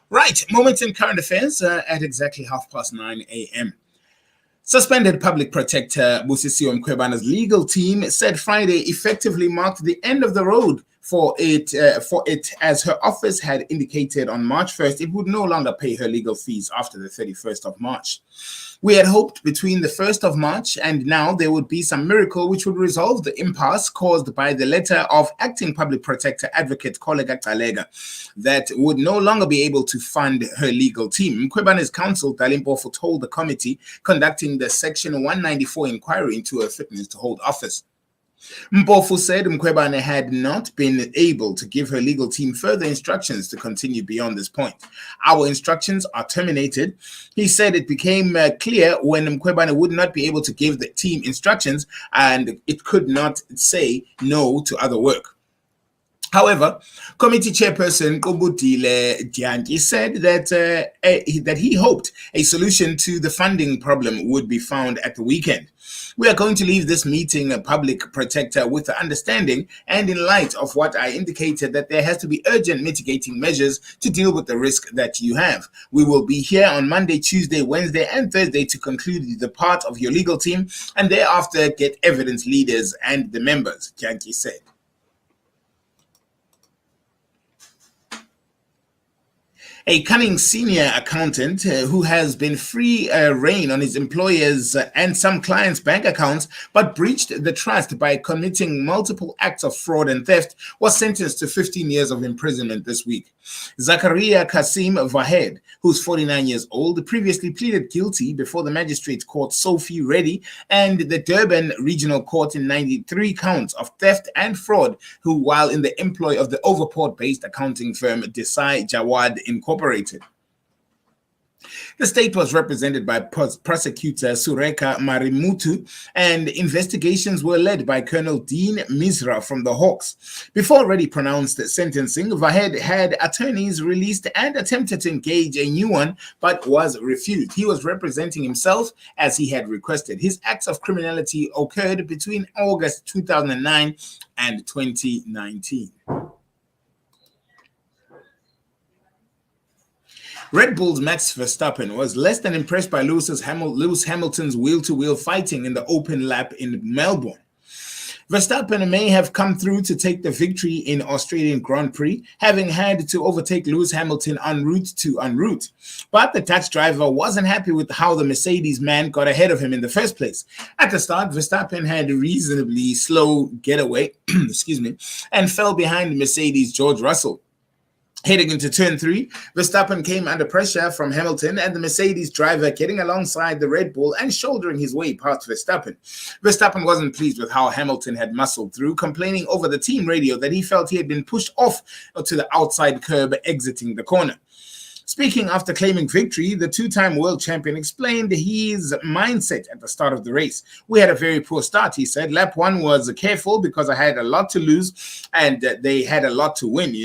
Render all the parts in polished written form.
Right, moments in current affairs at exactly 9:30 a.m. Suspended public protector Busisiwe Mkhwebane's legal team said Friday effectively marked the end of the road for it, as her office had indicated on March 1st it would no longer pay her legal fees after the 31st of March. We had hoped between the 1st of March and now there would be some miracle which would resolve the impasse caused by the letter of acting public protector advocate Koleka Gcaleka that would no longer be able to fund her legal team. Mkhwebane's counsel, Dalimpofu, told the committee conducting the Section 194 inquiry into her fitness to hold office. Mpofu said Mkhwebane had not been able to give her legal team further instructions to continue beyond this point. Our instructions are terminated. He said it became clear when Mkhwebane would not be able to give the team instructions and it could not say no to other work. However, committee chairperson Kobudile Dyanti said that he hoped a solution to the funding problem would be found at the weekend. We are going to leave this meeting a public protector with the understanding and in light of what I indicated that there has to be urgent mitigating measures to deal with the risk that you have. We will be here on Monday, Tuesday, Wednesday and Thursday to conclude the part of your legal team and thereafter get evidence leaders and the members, Dyanti said. A cunning senior accountant who has been free rein on his employers and some clients' bank accounts but breached the trust by committing multiple acts of fraud and theft was sentenced to 15 years of imprisonment this week. Zakaria Kasim Vahed, who's 49 years old, previously pleaded guilty before the magistrate court Sophie Reddy and the Durban Regional Court in 93 counts of theft and fraud, who while in the employ of the Overport-based accounting firm Desai Jawad Incorporated. The state was represented by prosecutor Sureka Marimutu, and investigations were led by Colonel Dean Misra from the Hawks. Before already pronounced sentencing, Vahed had attorneys released and attempted to engage a new one, but was refused. He was representing himself as he had requested. His acts of criminality occurred between August 2009 and 2019. Red Bull's Max Verstappen was less than impressed by Lewis Hamilton's wheel-to-wheel fighting in the open lap in Melbourne. Verstappen may have come through to take the victory in Australian Grand Prix, having had to overtake Lewis Hamilton en route. But the Dutch driver wasn't happy with how the Mercedes man got ahead of him in the first place. At the start, Verstappen had a reasonably slow getaway, and fell behind Mercedes' George Russell. Heading into turn 3, Verstappen came under pressure from Hamilton and the Mercedes driver getting alongside the Red Bull and shouldering his way past Verstappen. Verstappen wasn't pleased with how Hamilton had muscled through, complaining over the team radio that he felt he had been pushed off to the outside curb exiting the corner. Speaking after claiming victory, the two-time world champion explained his mindset at the start of the race. We had a very poor start, he said. Lap 1 was careful because I had a lot to lose and they had a lot to win,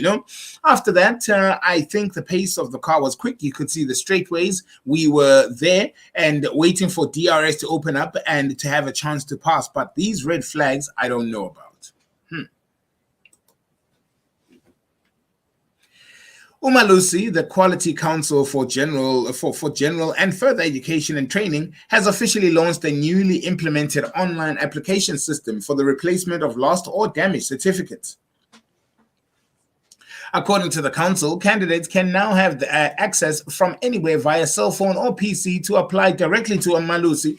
After that, I think the pace of the car was quick. You could see the straightaways. We were there and waiting for DRS to open up and to have a chance to pass. But these red flags, I don't know about. Umalusi, the Quality Council for General and Further Education and Training, has officially launched a newly implemented online application system for the replacement of lost or damaged certificates. According to the council, candidates can now have access from anywhere via cell phone or PC to apply directly to Umalusi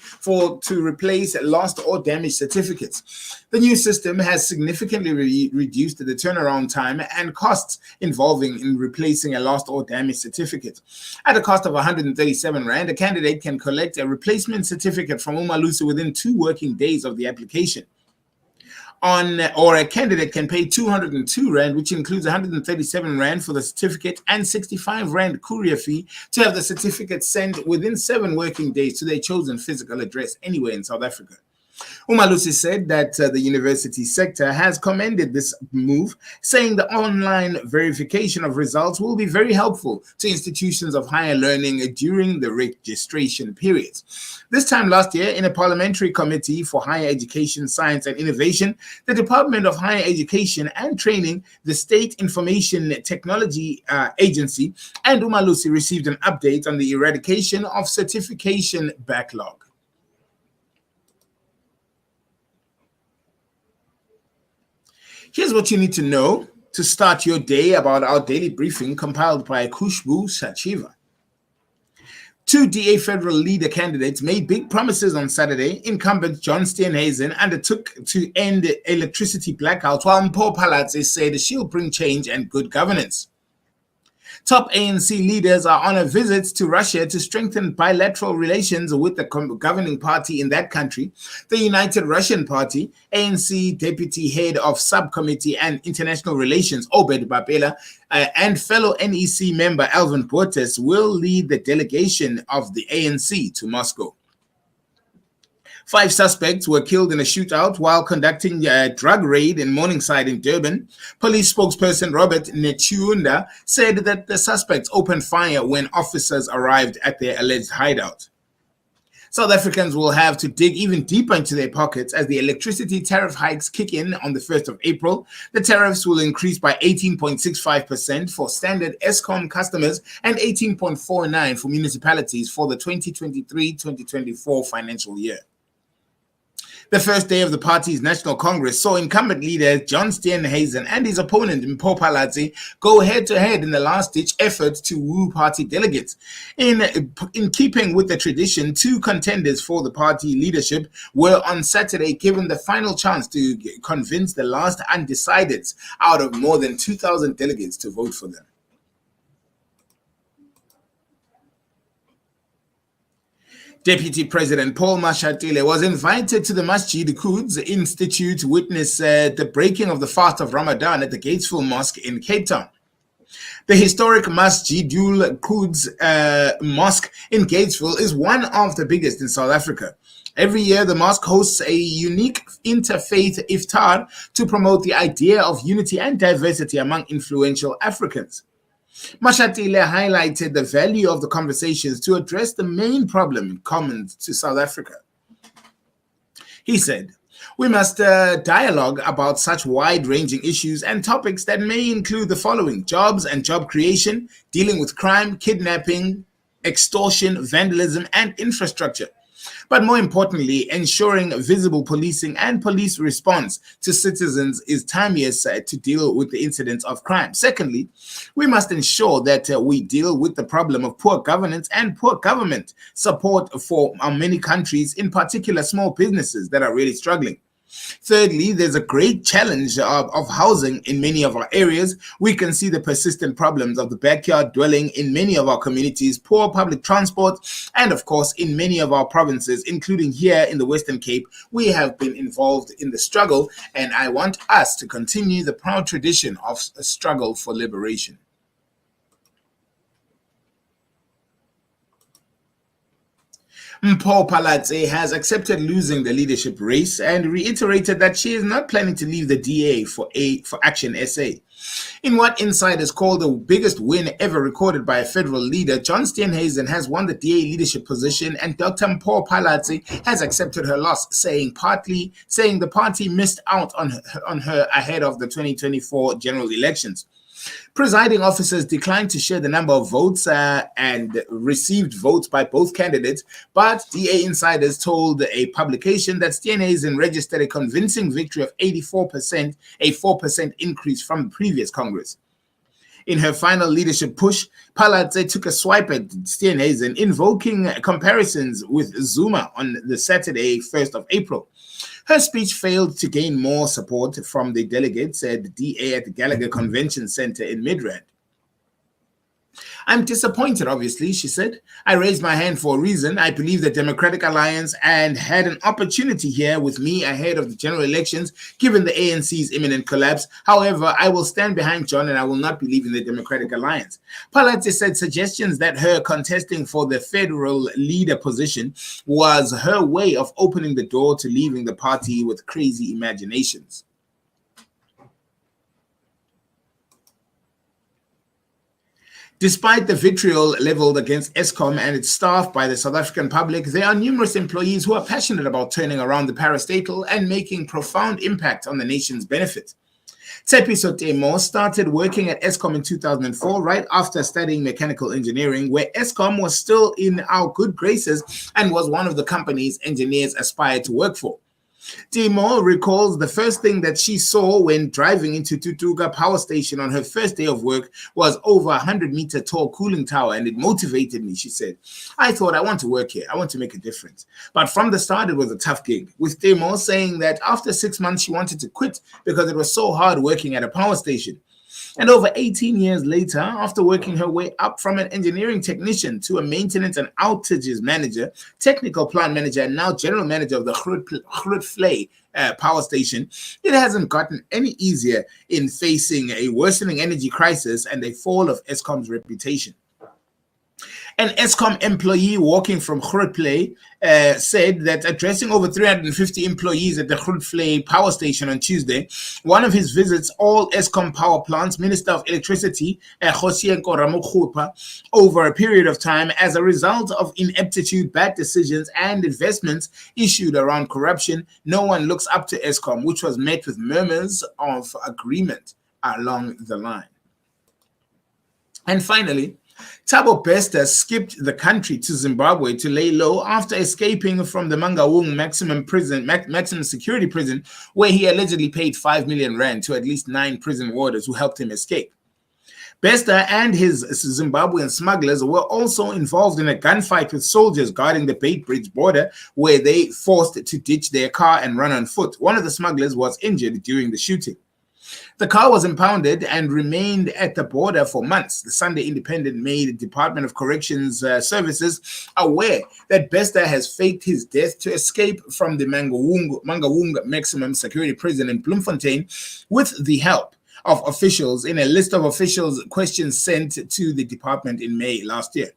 to replace lost or damaged certificates. The new system has significantly reduced the turnaround time and costs involving in replacing a lost or damaged certificate. At a cost of 137 Rand, a candidate can collect a replacement certificate from Umalusi within 2 working days of the application. Or a candidate can pay 202 Rand, which includes 137 Rand for the certificate and 65 Rand courier fee to have the certificate sent within 7 working days to their chosen physical address anywhere in South Africa. Umalusi said that the university sector has commended this move, saying the online verification of results will be very helpful to institutions of higher learning during the registration periods. This time last year, in a parliamentary committee for higher education, science and innovation, the Department of Higher Education and Training, the State Information Technology Agency, and Umalusi received an update on the eradication of certification backlog. Here's what you need to know to start your day about our daily briefing compiled by Khushbu Sachiva. Two DA federal leader candidates made big promises on Saturday. Incumbent John Steenhuisen undertook to end electricity blackouts, while Mpho Phalatse said she'll bring change and good governance. Top ANC leaders are on a visit to Russia to strengthen bilateral relations with the governing party in that country. The United Russian Party, ANC Deputy Head of Subcommittee and International Relations, Obed Babela, and fellow NEC member Alvin Bortes will lead the delegation of the ANC to Moscow. 5 suspects were killed in a shootout while conducting a drug raid in Morningside in Durban. Police spokesperson Robert Nechiunda said that the suspects opened fire when officers arrived at their alleged hideout. South Africans will have to dig even deeper into their pockets as the electricity tariff hikes kick in on the 1st of April. The tariffs will increase by 18.65% for standard Eskom customers and 18.49% for municipalities for the 2023-2024 financial year. The first day of the party's National Congress saw incumbent leader John Steenhuisen and his opponent Mpho Phalatse go head-to-head in the last-ditch effort to woo party delegates. In keeping with the tradition, 2 contenders for the party leadership were on Saturday given the final chance to convince the last undecideds out of more than 2,000 delegates to vote for them. Deputy President Paul Mashatile was invited to the Masjid Quds Institute to witness the breaking of the fast of Ramadan at the Gatesville Mosque in Cape Town. The historic Masjidul Quds Mosque in Gatesville is one of the biggest in South Africa. Every year, the mosque hosts a unique interfaith iftar to promote the idea of unity and diversity among influential Africans. Mashatile highlighted the value of the conversations to address the main problem common to South Africa. He said, "We must dialogue about such wide-ranging issues and topics that may include the following: jobs and job creation, dealing with crime, kidnapping, extortion, vandalism, and infrastructure. But more importantly, ensuring visible policing and police response to citizens is timeless to deal with the incidents of crime. Secondly, we must ensure that we deal with the problem of poor governance and poor government support for many countries, in particular small businesses that are really struggling. Thirdly, there's a great challenge of housing in many of our areas. We can see the persistent problems of the backyard dwelling in many of our communities, poor public transport, and of course, in many of our provinces, including here in the Western Cape, we have been involved in the struggle, and I want us to continue the proud tradition of a struggle for liberation." Mpho Phalatse has accepted losing the leadership race and reiterated that she is not planning to leave the DA for Action SA. In what insiders call the biggest win ever recorded by a federal leader, John Steenhuisen has won the DA leadership position, and Dr. Mpho Phalatse has accepted her loss, saying the party missed out on her ahead of the 2024 general elections. Presiding officers declined to share the number of votes and received votes by both candidates, but DA insiders told a publication that Steenhuisen registered a convincing victory of 84%, a 4% increase from the previous Congress. In her final leadership push, Phalatse took a swipe at Steenhuisen, invoking comparisons with Zuma on the Saturday, 1st of April. Her speech failed to gain more support from the delegates at the DA at the Gallagher Convention Center in Midrand. I'm disappointed, obviously, she said. I raised my hand for a reason. I believe the Democratic Alliance and had an opportunity here with me ahead of the general elections, given the ANC's imminent collapse. However, I will stand behind John and I will not be leaving the Democratic Alliance. Palati said suggestions that her contesting for the federal leader position was her way of opening the door to leaving the party with crazy imaginations. Despite the vitriol leveled against Eskom and its staff by the South African public, there are numerous employees who are passionate about turning around the parastatal and making profound impact on the nation's benefit. Tshepiso Temo started working at Eskom in 2004, right after studying mechanical engineering, where Eskom was still in our good graces and was one of the companies engineers aspired to work for. Timo recalls the first thing that she saw when driving into Tutuga power station on her first day of work was over 100-meter tall cooling tower, and it motivated me, she said. I thought, I want to work here. I want to make a difference. But from the start, it was a tough gig, with Timo saying that after 6 months, she wanted to quit because it was so hard working at a power station. And over 18 years later, after working her way up from an engineering technician to a maintenance and outages manager, technical plant manager, and now general manager of the Grootfontein power station, it hasn't gotten any easier in facing a worsening energy crisis and a fall of Eskom's reputation. An Eskom employee walking from Grootfontein said that addressing over 350 employees at the Grootfontein power station on Tuesday, one of his visits, all Eskom power plants, Minister of Electricity, Kgosienko Ramokgopa, over a period of time as a result of ineptitude, bad decisions, and investments issued around corruption. No one looks up to Eskom, which was met with murmurs of agreement along the line. And finally, Thabo Bester skipped the country to Zimbabwe to lay low after escaping from the Mangaung maximum security prison, where he allegedly paid 5 million rand to at least 9 prison warders who helped him escape. Bester and his Zimbabwean smugglers were also involved in a gunfight with soldiers guarding the Beitbridge border, where they forced to ditch their car and run on foot. One of the smugglers was injured during the shooting. The car was impounded and remained at the border for months. The Sunday Independent made the Department of Corrections Services aware that Bester has faked his death to escape from the Mangaung Maximum Security Prison in Bloemfontein with the help of officials in a list of officials' questions sent to the department in May last year.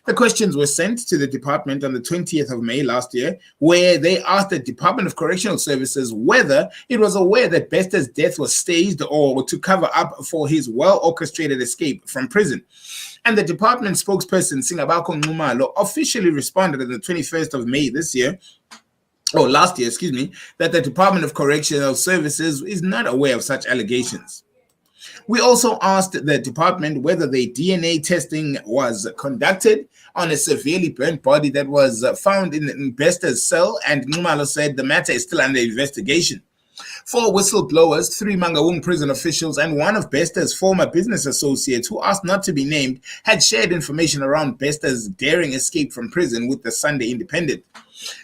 The questions were sent to the department on the 20th of May last year, where they asked the Department of Correctional Services whether it was aware that Bester's death was staged or to cover up for his well-orchestrated escape from prison. And the department spokesperson, Singabako Nxumalo, officially responded on the 21st of May last year, that the Department of Correctional Services is not aware of such allegations. We also asked the department whether the DNA testing was conducted on a severely burnt body that was found in Bester's cell, and Nxumalo said the matter is still under investigation. 4 whistleblowers, 3 Mangaung prison officials, and one of Bester's former business associates who asked not to be named had shared information around Bester's daring escape from prison with the Sunday Independent.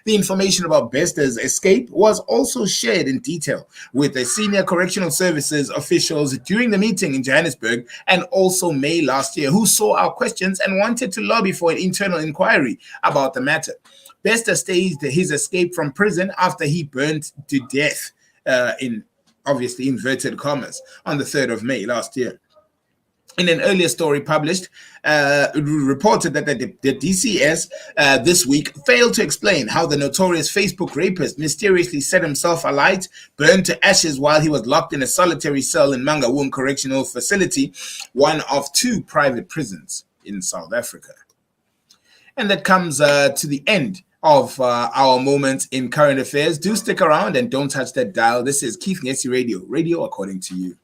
The information about Bester's escape was also shared in detail with the senior correctional services officials during the meeting in Johannesburg, and also May last year, who saw our questions and wanted to lobby for an internal inquiry about the matter. Bester staged his escape from prison after he burned to death, in obviously inverted commas, on the 3rd of May last year. In an earlier story published, it reported that the DCS this week failed to explain how the notorious Facebook rapist mysteriously set himself alight, burned to ashes while he was locked in a solitary cell in Mangaung Correctional Facility, one of 2 private prisons in South Africa. And that comes to the end of our moment in current affairs. Do stick around and don't touch that dial. This is Keith Ngesi Radio, radio according to you.